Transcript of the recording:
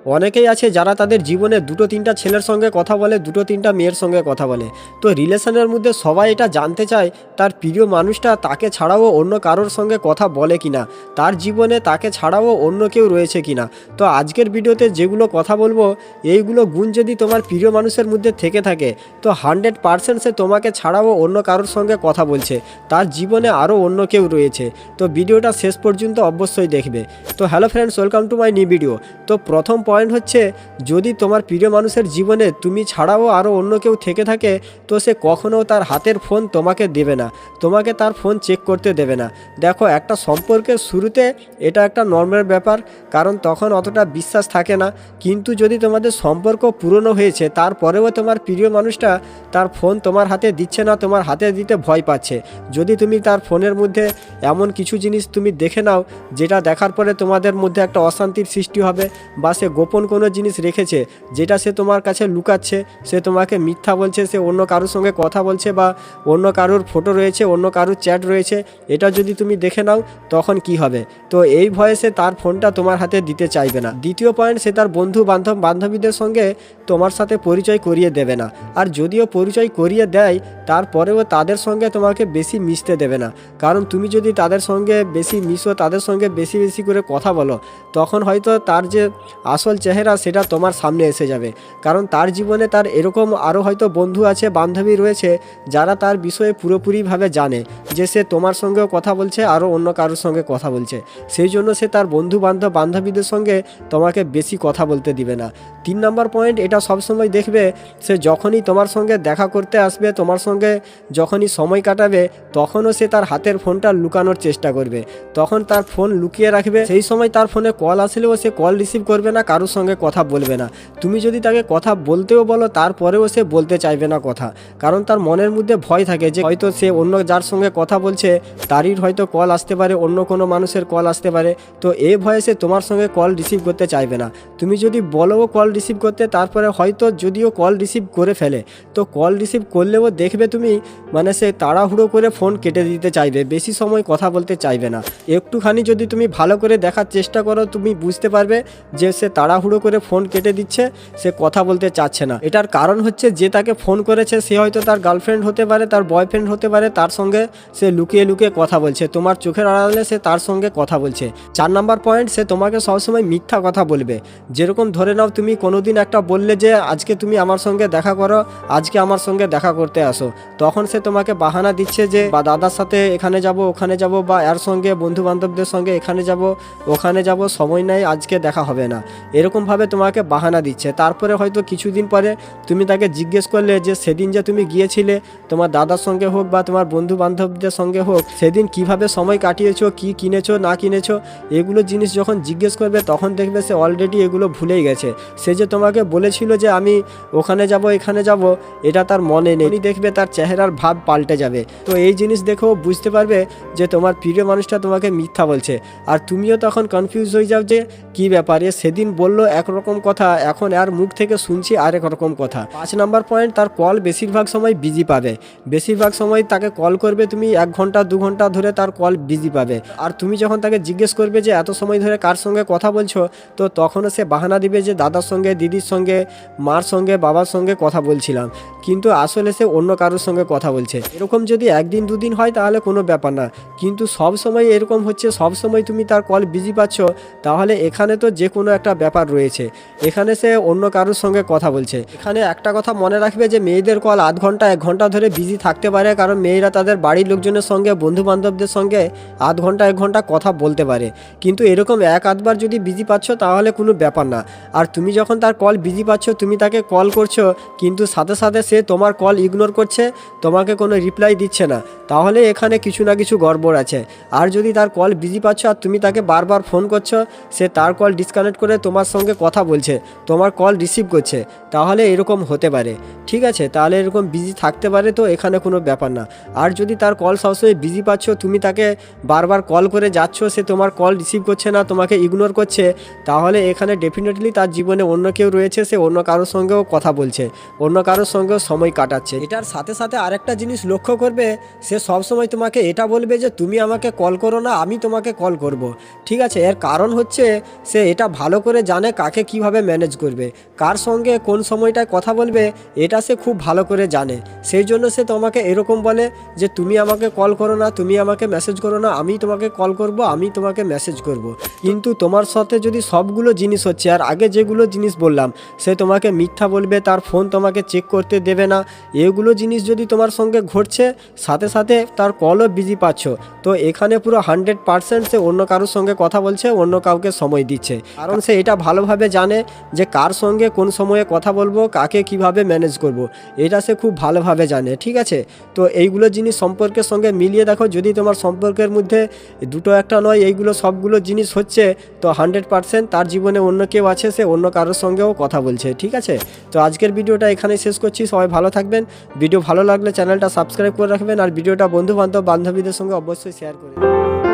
অনেকেই আছে যারা তাদের জীবনে দুটো তিনটা ছেলের সঙ্গে কথা বলে, দুটো তিনটা মেয়ের সঙ্গে কথা বলে। তো রিলেশনের মধ্যে সবাই এটা জানতে চায় তার প্রিয় মানুষটা তাকে ছাড়াও অন্য কারোর সঙ্গে কথা বলে কিনা, তার জীবনে তাকে ছাড়াও অন্য কেউ রয়েছে কিনা। তো আজকের ভিডিওতে যেগুলো কথা বলবো, এইগুলো গুণ যদি তোমার প্রিয় মানুষের মধ্যে থেকে থাকে তো 100% সে তোমাকে ছাড়াও অন্য কারোর সঙ্গে কথা বলছে, তার জীবনে আরও অন্য কেউ রয়েছে। তো ভিডিওটা শেষ পর্যন্ত অবশ্যই দেখবে। তো hello friends, welcome to my new video. তো প্রথম পয়েন্ট হচ্ছে, যদি তোমার প্রিয় মানুষের জীবনে তুমি ছাড়াও আরও অন্য কেউ থেকে থাকে তো সে কখনও তার হাতের ফোন তোমাকে দেবে না, তোমাকে তার ফোন চেক করতে দেবে না। দেখো, একটা সম্পর্কের শুরুতে এটা একটা নর্মাল ব্যাপার, কারণ তখন অতটা বিশ্বাস থাকে না। কিন্তু যদি তোমাদের সম্পর্ক পুরনো হয়েছে তারপরেও তোমার প্রিয় মানুষটা তার ফোন তোমার হাতে দিচ্ছে না, তোমার হাতে দিতে ভয় পাচ্ছে, যদি তুমি তার ফোনের মধ্যে এমন কিছু জিনিস তুমি দেখে নাও যেটা দেখার পরে তোমাদের মধ্যে একটা অশান্তির সৃষ্টি হবে, বা সে গোপন কোনো জিনিস রেখেছে যেটা সে তোমার কাছে লুকাচ্ছে, সে তোমাকে মিথ্যা বলছে, সে অন্য কারোর সঙ্গে কথা বলছে, বা অন্য কারোর ফটো রয়েছে, অন্য কারোর চ্যাট রয়েছে, এটা যদি তুমি দেখে নাও তখন কি হবে? তো এই ভয়ে সে তার ফোনটা তোমার হাতে দিতে চাইবে না। দ্বিতীয় পয়েন্ট, সে তার বন্ধু বান্ধবীদের সঙ্গে তোমার সাথে পরিচয় করিয়ে দেবে না। আর যদিও পরিচয় করিয়ে দেয় তারপরেও তাদের সঙ্গে তোমাকে বেশি মিশতে দেবে না, কারণ তুমি যদি তাদের সঙ্গে বেশি মিশো, তাদের সঙ্গে বেশি বেশি করে কথা বলো, তখন হয়তো তার যে আসল চেহারা সেটা তোমার সামনে এসে যাবে। কারণ তার জীবনে তার এরকম আরও হয়তো বন্ধু আছে, বান্ধবী রয়েছে যারা তার বিষয়ে পুরোপুরিভাবে জানে যে সে তোমার সঙ্গেও কথা বলছে, আরও অন্য কারোর সঙ্গে কথা বলছে। সেই জন্য সে তার বন্ধু বান্ধবীদের সঙ্গে তোমাকে বেশি কথা বলতে দিবে না। 3 নম্বর পয়েন্ট, এটা সবসময় দেখবে সে যখনই তোমার সঙ্গে দেখা করতে আসবে, তোমার সঙ্গে যখনই সময় কাটাবে, তখনও সে তার হাতের ফোনটা লুকানোর চেষ্টা করবে, তখন তার ফোন লুকিয়ে রাখবে। সেই সময় তার ফোনে কল আসলেও সে কল রিসিভ করবে না, কারোর সঙ্গে কথা বলবে না। তুমি যদি তাকে কথা বলতেও বলো তারপরেও সে বলতে চাইবে না কথা, কারণ তার মনের মধ্যে ভয় থাকে যে হয়তো সে অন্য যার সঙ্গে কথা বলছে তারই হয়তো কল আসতে পারে, অন্য কোনো মানুষের কল আসতে পারে। তো এই ভয়ে সে তোমার সঙ্গে কল রিসিভ করতে চাইবে না। তুমি যদি বলো কল রিসিভ করতে, তারপরে হয়তো যদিও কল রিসিভ করে ফেলে, তো কল রিসিভ করলেও দেখবে তুমি মানে সে তাড়াহুড়ো করে ফোন কেটে দিতে চাইবে, বেশি সময় কথা বলতে চাইবে না। একটুখানি যদি তুমি ভালো করে দেখার চেষ্টা করো, তুমি বুঝতে পারবে যে সে তাড়াহুড়ো করে ফোন কেটে দিচ্ছে, সে কথা বলতে চাচ্ছে না। এটার কারণ হচ্ছে যে তাকে ফোন করেছে সে হয়তো তার গার্লফ্রেন্ড হতে পারে, তার বয়ফ্রেন্ড হতে পারে, তার সঙ্গে সে লুকিয়ে লুকিয়ে কথা বলছে, তোমার চোখের আড়ালে সে তার সঙ্গে কথা বলছে। 4 নম্বর পয়েন্ট, সে তোমাকে সবসময় মিথ্যা কথা বলবে। যেরকম ধরে নাও তুমি কোনোদিন একটা বললে যে আজকে তুমি আমার সঙ্গে দেখা করো, আজকে আমার সঙ্গে দেখা করতে আসো, তখন সে তোমাকে বাহানা দিচ্ছে যে বা দাদার সাথে এখানে যাব ওখানে যাব, বা এর সঙ্গে বন্ধু বান্ধবদের সঙ্গে এখানে যাব ওখানে যাব, সময় নেই আজকে দেখা হবে না, এরকমভাবে তোমাকে বাহানা দিচ্ছে। তারপরে হয়তো কিছুদিন পরে তুমি তাকে জিজ্ঞেস করলে যে সেদিন যে তুমি গিয়েছিলে তোমার দাদার সঙ্গে হোক বা তোমার বন্ধু বান্ধবদের সঙ্গে হোক, সেদিন কিভাবে সময় কাটিয়েছো, কি কিনেছো না কিনেছো, এগুলো জিনিস যখন জিজ্ঞেস করবে তখন দেখবে সে অলরেডি এগুলো ভুলেই গেছে। সে যে তোমাকে বলেছিল যে আমি ওখানে যাব এখানে যাব, এটা তার মনে নেই। দেখবে তার চেহারার ভাব পাল্টে যাবে। তো এই জিনিস দেখেও বুঝতে পারবে যে তোমার প্রিয় মানুষটা তোমাকে মিথ্যা বলছে, আর তুমিও তখন কনফিউজ হয়ে যাও যে কি ব্যাপারে, সেদিন বললো একরকম কথা, এখন আর মুখ থেকে শুনছি আরেক রকম কথা। 5 নম্বর পয়েন্ট, তার কল বেশিরভাগ সময় বিজি পাবে। বেশিরভাগ সময় তাকে কল করবে তুমি 1 ঘন্টা 2 ঘন্টা ধরে তার কল বিজি পাবে। আর তুমি যখন তাকে জিজ্ঞেস করবে যে এত সময় ধরে কার সঙ্গে কথা বলছো, তো তখনও সে বাহানা দিবে যে দাদার সঙ্গে, দিদির সঙ্গে, মার সঙ্গে, বাবার সঙ্গে কথা বলছিলাম, কিন্তু আসলে সে অন্য কারোর সঙ্গে কথা বলছে। এরকম যদি 1 দিন 2 দিন হয় তাহলে কোনো ব্যাপার না, কিন্তু সব সময় এরকম হচ্ছে, সব সময় তুমি তার কল বিজি পাচ্ছ, তাহলে এখানে তো যে কোনো একটা ব্যাপার রয়েছে, এখানে সে অন্য কারোর সঙ্গে কথা বলছে। এখানে একটা কথা মনে রাখবে যে মেয়েদের কল আধ ঘন্টা 1 ঘন্টা ধরে বিজি থাকতে পারে, কারণ মেয়েরা তাদের বাড়ির লোকজনের সঙ্গে, বন্ধু বান্ধবদের সঙ্গে আধ ঘন্টা 1 ঘন্টা কথা বলতে পারে। কিন্তু এরকম 1-8 বার যদি বিজি পাচ্ছ তাহলে কোনো ব্যাপার না। আর তুমি যখন তার কল বিজি পাচ্ছ, তুমি তাকে কল করছো কিন্তু সাথে সাথে সে তোমার কল ইগনোর করছে, তোমাকে কোনো রিপ্লাই দিচ্ছে না, তাহলে এখানে কিছু না কিছু গড়বড় আছে। আর যদি তার কল বিজি পাচ্ছ আর তুমি তাকে বারবার ফোন করছো, সে তার কল ডিসকানেক্ট করে তোমার সঙ্গে কথা বলছে, তোমার কল রিসিভ করছে, তাহলে এরকম হতে পারে। ঠিক আছে, তাহলে এরকম বিজি থাকতে পারে, তো এখানে কোনো ব্যাপার না। আর যদি তার কল সবসময় বিজি পাচ্ছ, তুমি তাকে বারবার কল করে যাচ্ছ, সে তোমার কল রিসিভ করছে না, তোমাকে ইগনোর করছে, তাহলে এখানে ডেফিনেটলি তার জীবনে অন্য কেউ রয়েছে, সে অন্য কারোর সঙ্গেও কথা বলছে, অন্য কারোর সঙ্গেও সময় কাটাচ্ছে। এটার সাথে সাথে আরেকটা জিনিস লক্ষ্য করবে, সে সবসময় তোমাকে এটা বলবে যে তুমি আমাকে কল করো না, আমি তোমাকে কল করব। ঠিক আছে, এর কারণ হচ্ছে সে এটা ভালো করে জানে কাকে কিভাবে ম্যানেজ করবে, কার সঙ্গে কোন সময়টায় কথা বলবে, এটা সে খুব ভালো করে জানে। সেই জন্য সে তোমাকে এরকম বলে যে তুমি আমাকে কল করো না, তুমি আমাকে মেসেজ করো না, আমি তোমাকে কল করব, আমি তোমাকে মেসেজ করব। কিন্তু তোমার সাথে যদি সবগুলো জিনিস হচ্ছে আর আগে যেগুলো জিনিস বললাম সে তোমাকে মিথ্যা বলবে, তার ফোন তোমাকে চেক করতে দেবে না, এগুলো জিনিস যদি তোমার সঙ্গে ঘটছে, সাথে সাথে তার কলও বিজি পাচ্ছ, তো এখানে পুরো 100% সে অন্য কারোর সঙ্গে কথা বলছে, অন্য কাউকে সময় দিচ্ছে। কারণ সে এটা ভালোভাবে জানে যে কার সঙ্গে কোন সময়ে কথা বলবো, কাকে কিভাবে ম্যানেজ করব, এটা সে খুব ভালোভাবে জানে। ঠিক আছে, তো এইগুলো জিনিস সম্পর্কের সঙ্গে মিলিয়ে দেখো, যদি তোমার সম্পর্কের মধ্যে দুটো একটা নয় এইগুলো সবগুলো জিনিস হচ্ছে, তো 100% তার জীবনে অন্য কেউ আছে, সে অন্য কারোর সঙ্গেও কথা বলছে। ঠিক আছে, তো আজকের ভিডিওটা এখানেই শেষ করছি। সবাই ভালো থাকবেন। ভিডিও ভালো লাগলে চ্যানেলটা সাবস্ক্রাইব করে রাখবেন, আর ভিডিওটা বন্ধু বান্ধবীদের সঙ্গে অবশ্যই শেয়ার করবেন।